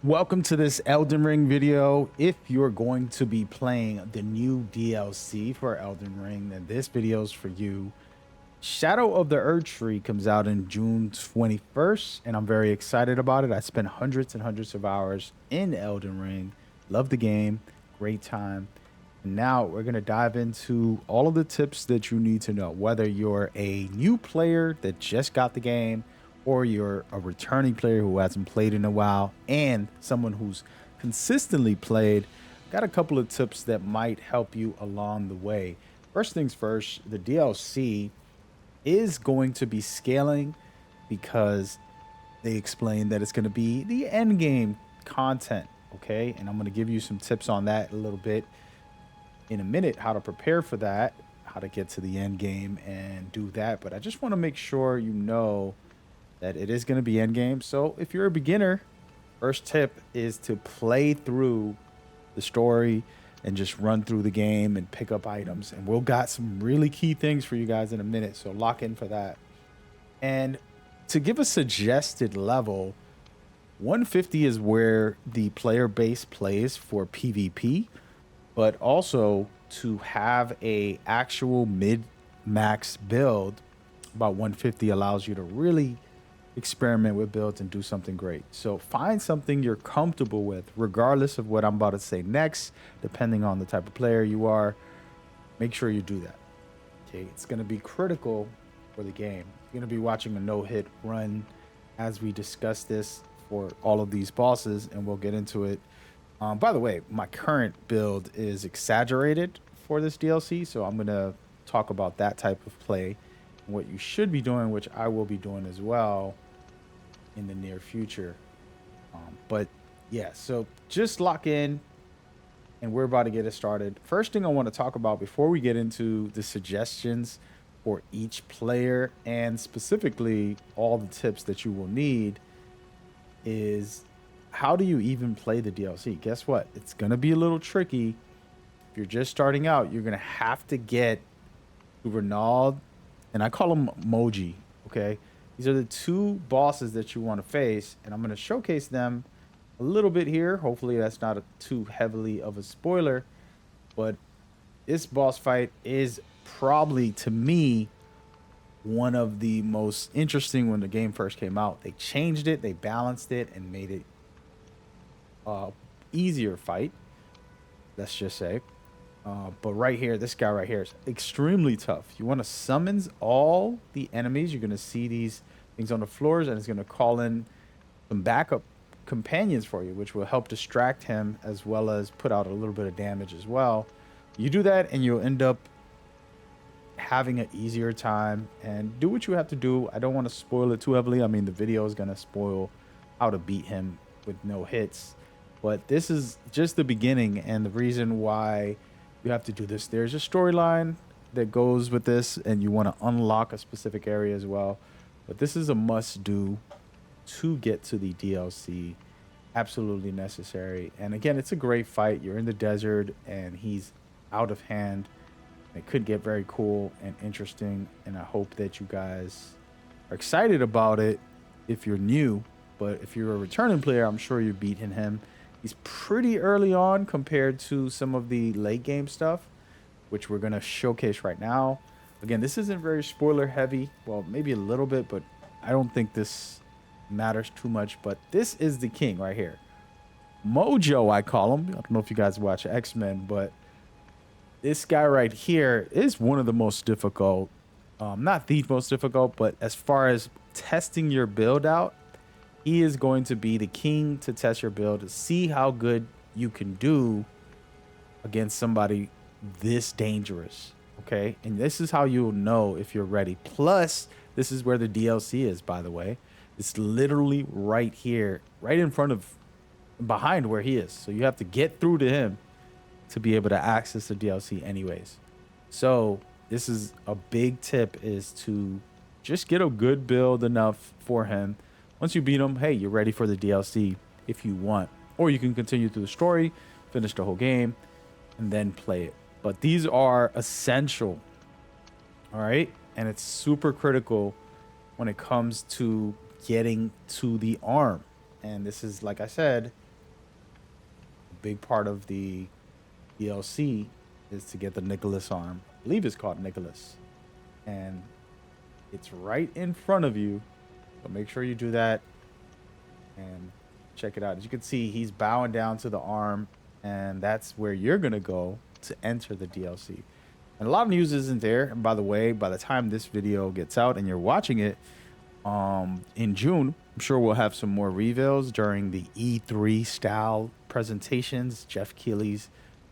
Welcome to this Elden Ring video. If you're going to be playing the new DLC for Elden Ring, then this video is for you. Shadow of the Erdtree comes out in June 21st, and I'm very excited about it. I spent hundreds and hundreds of hours in Elden Ring. Love the game, great time. And now we're going to dive into all of the tips that you need to know, whether you're a new player that just got the game, or you're a returning player who hasn't played in a while, and someone who's consistently played. Got a couple of tips that might help you along the way. First things first, the DLC is going to be scaling because they explained that it's going to be the end game content. Okay, and I'm going to give you some tips on that a little bit in a minute, how to prepare for that, how to get to the end game and do that. But I just want to make sure you know that it is going to be end game. So if you're a beginner, first tip is to play through the story and just run through the game and pick up items. And we'll got some really key things for you guys in a minute, so lock in for that. And to give a suggested level, 150 is where the player base plays for PvP, but also to have a actual mid max build, about 150 allows you to really experiment with builds and do something great. So find something you're comfortable with, regardless of what I'm about to say next, depending on the type of player you are. Make sure you do that. Okay, it's going to be critical for the game. You're going to be watching a no-hit run as we discuss this for all of these bosses, and we'll get into it. By the way, my current build is exaggerated for this DLC, so I'm going to talk about that type of play and what you should be doing, which I will be doing as well in the near future. But yeah, so just lock in and we're about to get it started. First thing I want to talk about before we get into the suggestions for each player and specifically all the tips that you will need is, how do you even play the DLC? Guess what? It's going to be a little tricky. If you're just starting out, you're going to have to get to Renaud, and I call him Moji, okay? These are the two bosses that you want to face, and I'm going to showcase them a little bit here. Hopefully that's not too heavily of a spoiler, but this boss fight is probably, to me, one of the most interesting when the game first came out. They changed it, they balanced it, and made it easier fight, let's just say. But right here, this guy right here is extremely tough. You want to summons all the enemies. You're going to see these things on the floors, and it's going to call in some backup companions for you, which will help distract him as well as put out a little bit of damage as well. You do that, and you'll end up having an easier time. And do what you have to do. I don't want to spoil it too heavily. I mean, the video is going to spoil how to beat him with no hits. But this is just the beginning, and the reason why you have to do this. There's a storyline that goes with this, and you want to unlock a specific area as well. But this is a must-do to get to the DLC. Absolutely necessary. And again, it's a great fight. You're in the desert, and he's out of hand. It could get very cool and interesting, and I hope that you guys are excited about it if you're new. But if you're a returning player, I'm sure you're beating him. He's pretty early on compared to some of the late game stuff, which we're going to showcase right now. Again, this isn't very spoiler heavy. Well, maybe a little bit, but I don't think this matters too much. But this is the king right here. Mojo, I call him. I don't know if you guys watch X-Men, but this guy right here is one of the most difficult. Not the most difficult, but as far as testing your build out, he is going to be the king to test your build, to see how good you can do against somebody this dangerous. Okay. And this is how you'll know if you're ready. Plus, this is where the DLC is, by the way. It's literally right here, right in front of, behind where he is. So you have to get through to him to be able to access the DLC anyways. So this is a big tip, is to just get a good build enough for him. Once you beat him, hey, you're ready for the DLC if you want. Or you can continue through the story, finish the whole game, and then play it. But these are essential, all right? And it's super critical when it comes to getting to the arm. And this is, like I said, big part of the DLC is to get the Nicholas arm. I believe it's called Nicholas. And it's right in front of you. So make sure you do that and check it out. As you can see, he's bowing down to the arm, and that's where you're going to go to enter the DLC. And a lot of news isn't there. And by the way, by the time this video gets out and you're watching it in June, I'm sure we'll have some more reveals during the E3 style presentations. Jeff Keighley's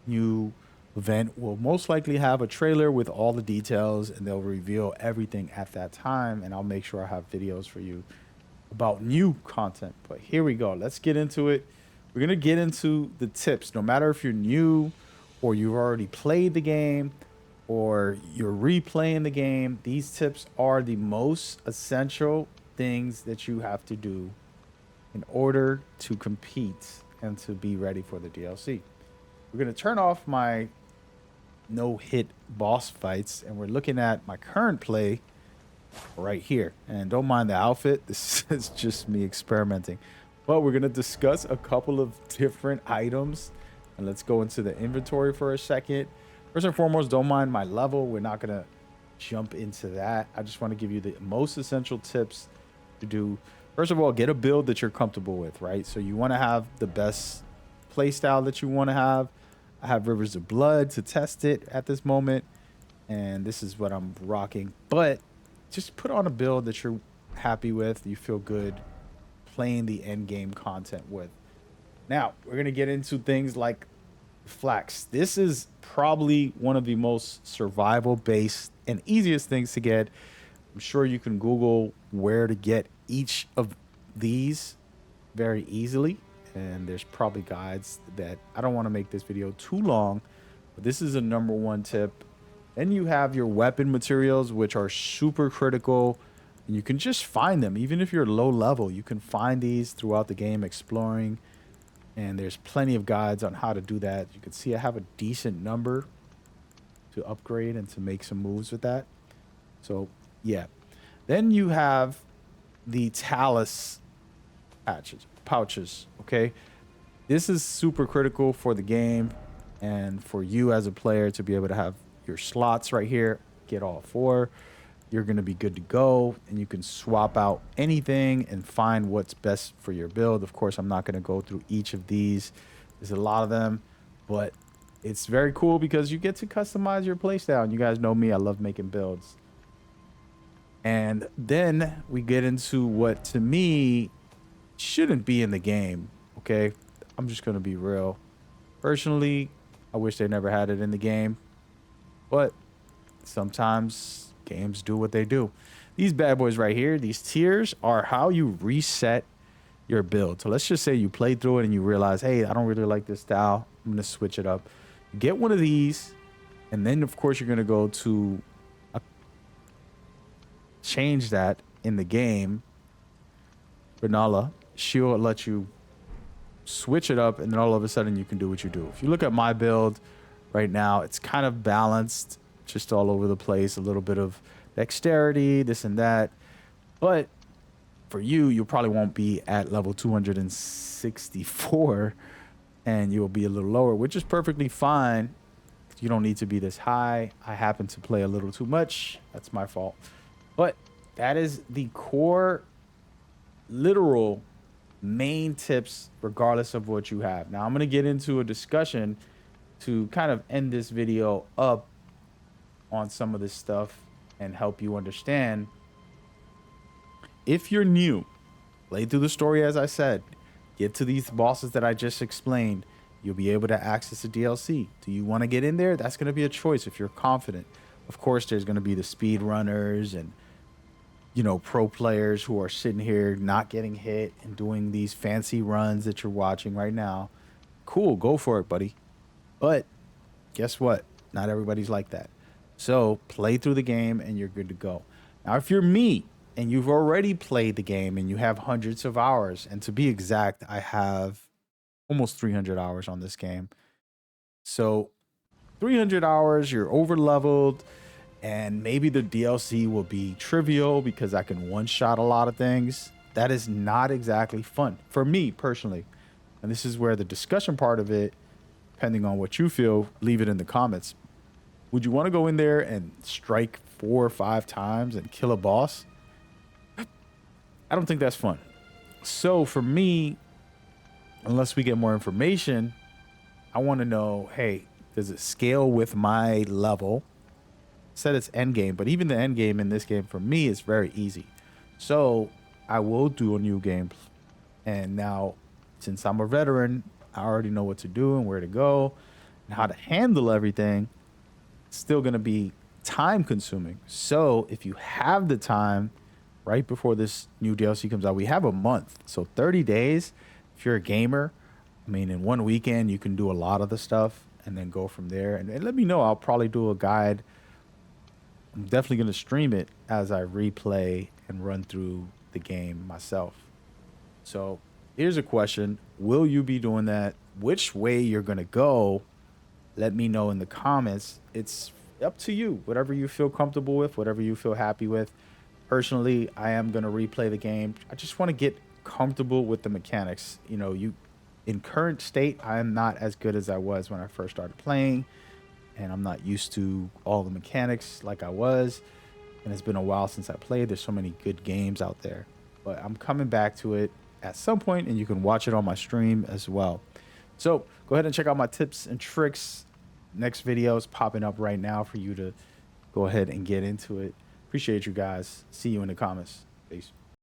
new event will most likely have a trailer with all the details, and they'll reveal everything at that time. And I'll make sure I have videos for you about new content. But here we go. Let's get into it. We're going to get into the tips. No matter if you're new or you've already played the game or you're replaying the game, these tips are the most essential things that you have to do in order to compete and to be ready for the DLC. We're going to turn off my no-hit boss fights, and we're looking at my current play right here. And don't mind the outfit. This is just me experimenting. But we're going to discuss a couple of different items. And let's go into the inventory for a second. First and foremost, don't mind my level. We're not going to jump into that. I just want to give you the most essential tips to do. First of all, get a build that you're comfortable with, right? So you want to have the best play style that you want to have. I have Rivers of Blood to test it at this moment, and this is what I'm rocking. But just put on a build that you're happy with, you feel good playing the end game content with. Now, we're going to get into things like flax. This is probably one of the most survival-based and easiest things to get. I'm sure you can Google where to get each of these very easily. And there's probably guides that I don't want to make this video too long, but this is a number one tip. Then you have your weapon materials, which are super critical. And you can just find them. Even if you're low level, you can find these throughout the game exploring. And there's plenty of guides on how to do that. You can see I have a decent number to upgrade and to make some moves with that. So, yeah. Then you have the talus pouches. Okay, this is super critical for the game and for you as a player to be able to have your slots right here. Get all four. You're going to be good to go, and you can swap out anything and find what's best for your build. Of course, I'm not going to go through each of these. There's a lot of them, but it's very cool because you get to customize your playstyle. And you guys know me, I love making builds. And then we get into what to me shouldn't be in the game. Okay, I'm just gonna be real. Personally, I wish they never had it in the game, but sometimes games do what they do. These bad boys right here, these tiers, are how you reset your build. So let's just say you played through it and you realize, hey, I don't really like this style, I'm gonna switch it up. Get one of these, and then of course you're gonna go to change that in the game. Renala, she'll let you switch it up, and then all of a sudden you can do what you do. If you look at my build right now, it's kind of balanced, just all over the place, a little bit of dexterity, this and that. But for you probably won't be at level 264, and you'll be a little lower, which is perfectly fine. You don't need to be this high. I happen to play a little too much. That's my fault. But that is the core, literal main tips, regardless of what you have. Now, I'm going to get into a discussion to kind of end this video up on some of this stuff and help you understand. If you're new, play through the story as I said, get to these bosses that I just explained, you'll be able to access the DLC. Do you want to get in there? That's going to be a choice if you're confident. Of course, there's going to be the speed runners and, you know, pro players who are sitting here not getting hit and doing these fancy runs that you're watching right now. Cool, go for it, buddy. But guess what? Not everybody's like that. So play through the game and you're good to go. Now, if you're me and you've already played the game and you have hundreds of hours, and to be exact, I have almost 300 hours on this game. So 300 hours, you're over leveled, and maybe the DLC will be trivial because I can one-shot a lot of things. That is not exactly fun for me personally. And this is where the discussion part of it, depending on what you feel, leave it in the comments. Would you want to go in there and strike 4 or 5 times and kill a boss? I don't think that's fun. So for me, unless we get more information, I want to know, hey, does it scale with my level? Said it's end game, but even the end game in this game for me is very easy. So I will do a new game. And now, since I'm a veteran, I already know what to do and where to go and how to handle everything. It's still going to be time consuming. So if you have the time right before this new DLC comes out, we have a month. So 30 days, if you're a gamer, I mean, in one weekend, you can do a lot of the stuff and then go from there. And let me know. I'll probably do a guide. I'm definitely going to stream it as I replay and run through the game myself. So here's a question. Will you be doing that? Which way you're going to go? Let me know in the comments. It's up to you. Whatever you feel comfortable with, whatever you feel happy with. Personally, I am going to replay the game. I just want to get comfortable with the mechanics. You know, in current state, I am not as good as I was when I first started playing, and I'm not used to all the mechanics like I was. And it's been a while since I played. There's so many good games out there, but I'm coming back to it at some point, and you can watch it on my stream as well. So go ahead and check out my tips and tricks. Next video is popping up right now for you to go ahead and get into it. Appreciate you guys. See you in the comments. Peace.